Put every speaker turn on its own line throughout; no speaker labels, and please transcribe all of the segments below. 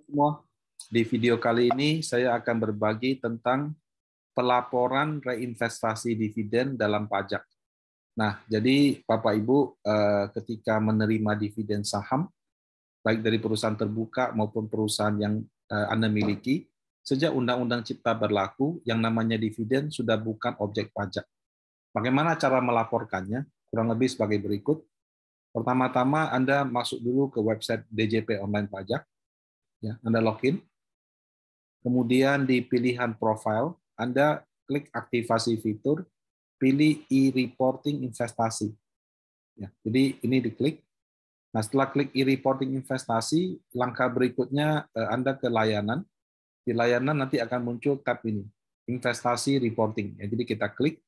Semua. Di video kali ini saya akan berbagi tentang pelaporan reinvestasi dividen dalam pajak. Nah, jadi Bapak Ibu ketika menerima dividen saham, baik dari perusahaan terbuka maupun perusahaan yang Anda miliki, sejak Undang-Undang Cipta berlaku, yang namanya dividen sudah bukan objek pajak. Bagaimana cara melaporkannya? Kurang lebih sebagai berikut. Pertama-tama Anda masuk dulu ke website DJP Online Pajak, ya, Anda login. Kemudian di pilihan profile, Anda klik aktivasi fitur, pilih e-reporting investasi. Ya, jadi ini diklik. Nah, setelah klik e-reporting investasi, langkah berikutnya Anda ke layanan. Di layanan nanti akan muncul tab ini, investasi reporting. Ya, jadi kita klik.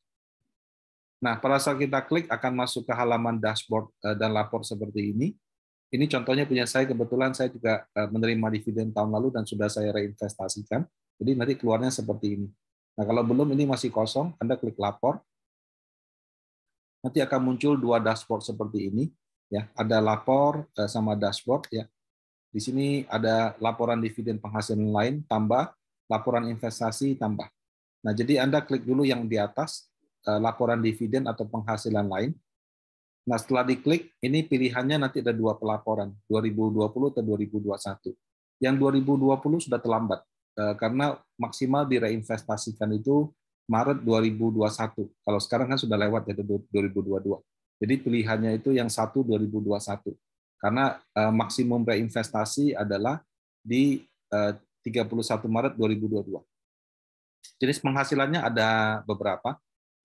Nah, pada saat kita klik akan masuk ke halaman dashboard dan lapor seperti ini. Ini contohnya punya saya, kebetulan saya juga menerima dividen tahun lalu dan sudah saya reinvestasikan. Jadi nanti keluarnya seperti ini. Nah, kalau belum ini masih kosong, Anda klik lapor. Nanti akan muncul dua dashboard seperti ini. Ya, ada lapor sama dashboard. Ya. Di sini ada laporan dividen penghasilan lain, tambah, laporan investasi, tambah. Nah, jadi Anda klik dulu yang di atas, laporan dividen atau penghasilan lain. Nah, setelah diklik, ini pilihannya nanti ada dua pelaporan, 2020 atau 2021. Yang 2020 sudah terlambat, karena maksimal direinvestasikan itu Maret 2021. Kalau sekarang kan sudah lewat ya 2022. Jadi pilihannya itu yang 2021. Karena maksimum reinvestasi adalah di 31 Maret 2022. Jenis penghasilannya ada beberapa.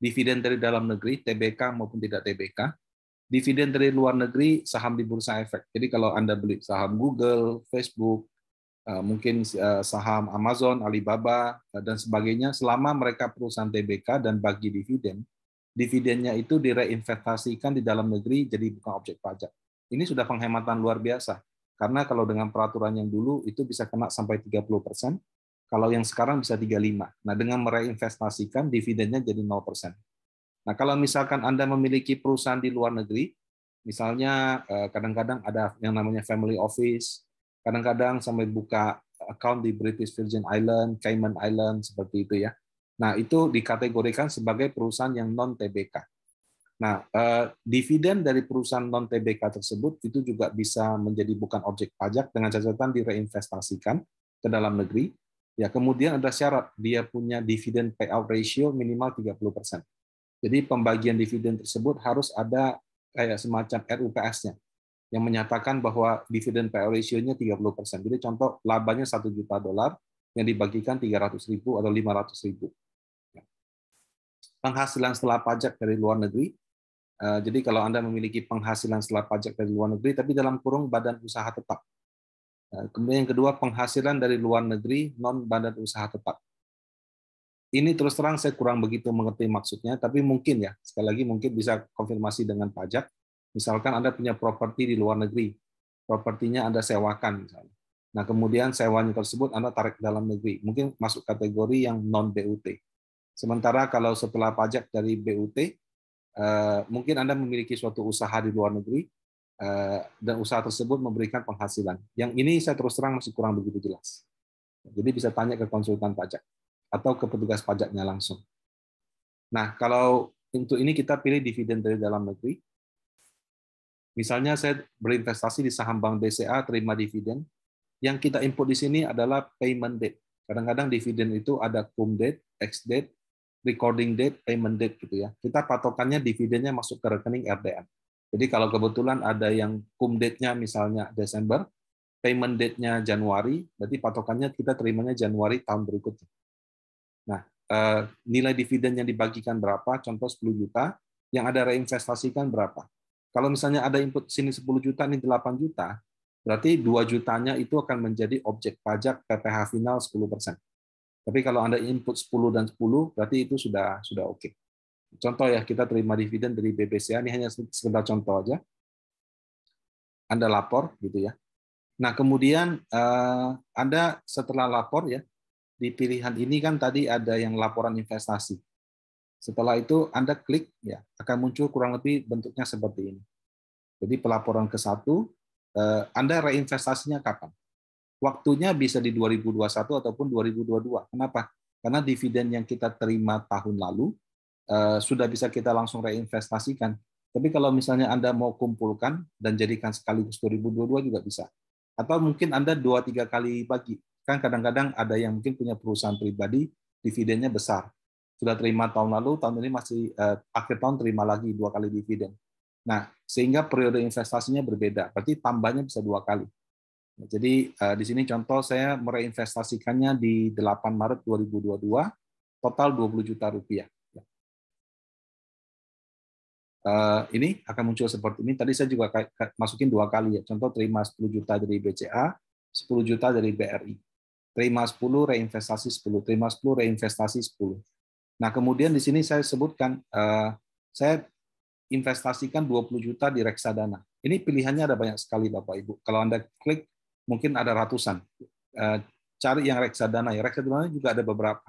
Dividen dari dalam negeri, TBK maupun tidak TBK. Dividen dari luar negeri, saham di bursa efek. Jadi kalau Anda beli saham Google, Facebook, mungkin saham Amazon, Alibaba, dan sebagainya, selama mereka perusahaan TBK dan bagi dividen, dividennya itu direinvestasikan di dalam negeri jadi bukan objek pajak. Ini sudah penghematan luar biasa. Karena kalau dengan peraturan yang dulu itu bisa kena sampai 30%, kalau yang sekarang bisa 35%. Nah, dengan mereinvestasikan dividennya jadi 0%. Nah, kalau misalkan Anda memiliki perusahaan di luar negeri, misalnya kadang-kadang ada yang namanya family office, kadang-kadang sampai buka account di British Virgin Island, Cayman Island, seperti itu ya. Nah, itu dikategorikan sebagai perusahaan yang non-TBK. Nah, dividen dari perusahaan non-TBK tersebut itu juga bisa menjadi bukan objek pajak dengan catatan direinvestasikan ke dalam negeri. Ya, kemudian ada syarat, dia punya dividen payout ratio minimal 30%. Jadi pembagian dividen tersebut harus ada kayak semacam RUPS-nya yang menyatakan bahwa dividen payout ratio-nya 30%. Jadi contoh labanya $1 juta yang dibagikan 300.000 atau 500.000. Penghasilan setelah pajak dari luar negeri. Jadi kalau Anda memiliki penghasilan setelah pajak dari luar negeri, tapi dalam kurung badan usaha tetap. Kemudian yang kedua, penghasilan dari luar negeri non badan usaha tetap. Ini terus terang saya kurang begitu mengerti maksudnya, tapi mungkin ya, sekali lagi mungkin bisa konfirmasi dengan pajak. Misalkan Anda punya properti di luar negeri, propertinya Anda sewakan misalnya. Nah, kemudian sewanya tersebut Anda tarik ke dalam negeri, mungkin masuk kategori yang non-BUT. Sementara kalau setelah pajak dari BUT, mungkin Anda memiliki suatu usaha di luar negeri, dan usaha tersebut memberikan penghasilan. Yang ini saya terus terang masih kurang begitu jelas. Jadi bisa tanya ke konsultan pajak atau ke petugas pajaknya langsung. Nah, kalau untuk ini kita pilih dividen dari dalam negeri. Misalnya saya berinvestasi di saham Bank BCA, terima dividen. Yang kita input di sini adalah payment date. Kadang-kadang dividen itu ada cum date, ex date, recording date, payment date gitu ya. Kita patokannya dividennya masuk ke rekening RDN. Jadi kalau kebetulan ada yang cum date-nya misalnya Desember, payment date-nya Januari, berarti patokannya kita terimanya Januari tahun berikutnya. Nah, nilai dividen yang dibagikan berapa? Contoh 10 juta, yang ada reinvestasikan berapa? Kalau misalnya ada input sini 10 juta, ini 8 juta, berarti 2 jutanya itu akan menjadi objek pajak PPh final 10%. Tapi kalau Anda input 10 dan 10, berarti itu sudah oke. Contoh ya, kita terima dividen dari BBCA, ini hanya sekedar contoh aja. Anda lapor, gitu ya. Nah, kemudian Anda setelah lapor ya, di pilihan ini kan tadi ada yang laporan investasi. Setelah itu Anda klik, ya akan muncul kurang lebih bentuknya seperti ini. Jadi pelaporan ke-1, Anda reinvestasinya kapan? waktunya bisa di 2021 ataupun 2022. Kenapa? Karena dividen yang kita terima tahun lalu sudah bisa kita langsung reinvestasikan. Tapi kalau misalnya Anda mau kumpulkan dan jadikan sekaligus 2022 juga bisa. Atau mungkin Anda 2-3 kali bagi. Kan kadang-kadang ada yang mungkin punya perusahaan pribadi, dividennya besar. Sudah terima tahun lalu, tahun ini masih akhir tahun terima lagi 2 kali dividen. Nah, sehingga periode investasinya berbeda. Berarti tambahnya bisa 2 kali. Jadi di sini contoh saya mereinvestasikannya di 8 Maret 2022, total 20 juta rupiah. Ini akan muncul seperti ini. Tadi saya juga masukin 2 kali ya. Contoh terima 10 juta dari BCA, 10 juta dari BRI. Terima 10, reinvestasi 10. Terima 10, reinvestasi 10. Nah, kemudian di sini saya sebutkan, saya investasikan 20 juta di reksadana. Ini pilihannya ada banyak sekali, Bapak Ibu. Kalau Anda klik, mungkin ada ratusan. Cari yang reksadana. Ya, reksadana juga ada beberapa.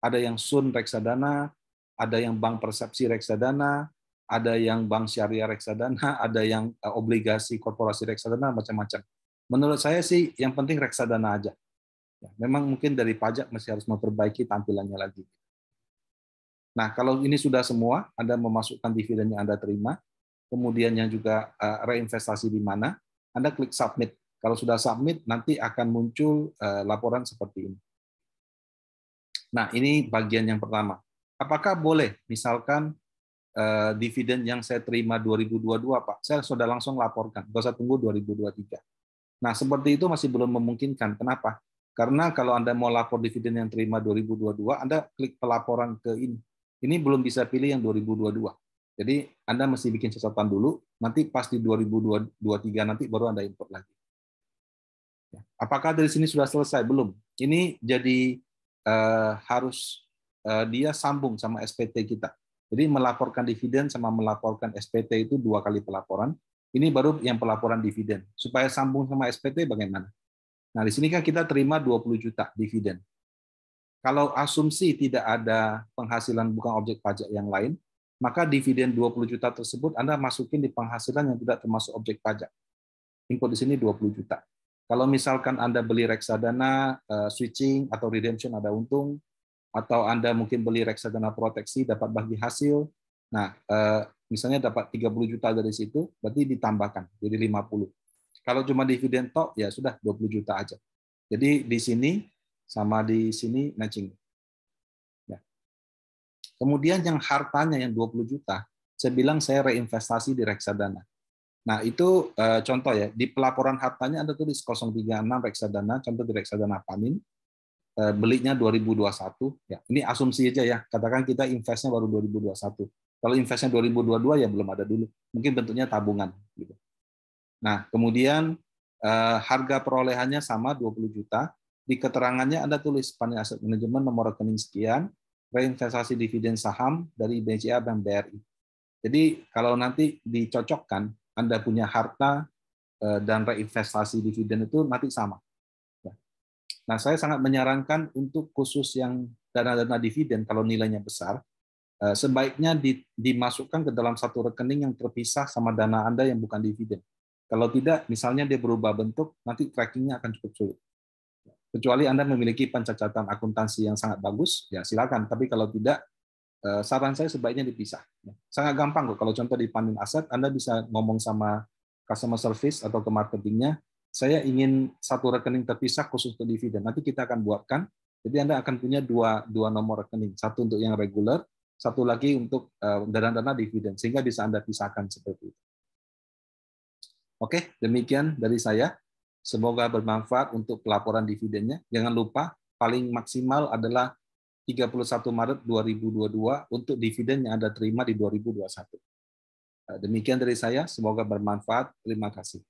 Ada yang Sun reksadana, ada yang Bank Persepsi reksadana, ada yang bank syariah reksadana, ada yang obligasi korporasi reksadana, macam-macam. Menurut saya sih yang penting reksadana aja. Ya, memang mungkin dari pajak masih harus memperbaiki tampilannya lagi. Nah, kalau ini sudah semua, Anda memasukkan dividen yang Anda terima, kemudian yang juga reinvestasi di mana, Anda klik submit. Kalau sudah submit, nanti akan muncul laporan seperti ini. Nah, ini bagian yang pertama. Apakah boleh, misalkan dividen yang saya terima 2022, Pak, saya sudah langsung laporkan, nggak usah tunggu 2023. Nah, seperti itu masih belum memungkinkan. Kenapa? Karena kalau Anda mau lapor dividen yang terima 2022, Anda klik pelaporan ke ini. Ini belum bisa pilih yang 2022. Jadi Anda mesti bikin catatan dulu, nanti pas di 2023 nanti baru Anda import lagi. Apakah dari sini sudah selesai? Belum. Ini jadi harus dia sambung sama SPT kita. Jadi melaporkan dividen sama melaporkan SPT itu 2 kali pelaporan. Ini baru yang pelaporan dividen. Supaya sambung sama SPT bagaimana? Nah, di sini kan kita terima 20 juta dividen. Kalau asumsi tidak ada penghasilan bukan objek pajak yang lain, maka dividen 20 juta tersebut Anda masukin di penghasilan yang tidak termasuk objek pajak. Input di sini 20 juta. Kalau misalkan Anda beli reksadana, switching atau redemption ada untung, atau Anda mungkin beli reksadana proteksi dapat bagi hasil. Nah, misalnya dapat 30 juta dari situ, berarti ditambahkan jadi 50. Kalau cuma dividen tok ya sudah 20 juta aja. Jadi di sini sama di sini matching. Ya. Kemudian yang hartanya yang 20 juta, saya bilang saya reinvestasi di reksadana. Nah, itu contoh ya, di pelaporan hartanya Anda tulis 036 reksadana, contoh di reksadana Panin, belinya 2021, ya ini asumsi aja ya, katakan kita investnya baru 2021. Kalau investnya 2022 ya belum ada dulu, mungkin bentuknya tabungan. Gitu. Nah kemudian harga perolehannya sama 20 juta, di keterangannya Anda tulis Panin Asset Management nomor rekening sekian, reinvestasi dividen saham dari BCA dan BRI. Jadi kalau nanti dicocokkan, Anda punya harta dan reinvestasi dividen itu nanti sama. Nah, saya sangat menyarankan untuk khusus yang dana-dana dividen kalau nilainya besar, sebaiknya dimasukkan ke dalam satu rekening yang terpisah sama dana Anda yang bukan dividen. Kalau tidak, misalnya dia berubah bentuk, nanti trackingnya akan cukup sulit. Kecuali Anda memiliki pencatatan akuntansi yang sangat bagus, ya silakan. Tapi kalau tidak, saran saya sebaiknya dipisah. Sangat gampang kok. Kalau contoh di Panin Aset, Anda bisa ngomong sama customer service atau ke marketingnya, saya ingin satu rekening terpisah khusus untuk dividen. Nanti kita akan buatkan. Jadi Anda akan punya dua nomor rekening. Satu untuk yang reguler, satu lagi untuk dana-dana dividen. Sehingga bisa Anda pisahkan seperti itu. Oke, demikian dari saya. Semoga bermanfaat untuk pelaporan dividennya. Jangan lupa, paling maksimal adalah 31 Maret 2022 untuk dividen yang Anda terima di 2021. Demikian dari saya. Semoga bermanfaat. Terima kasih.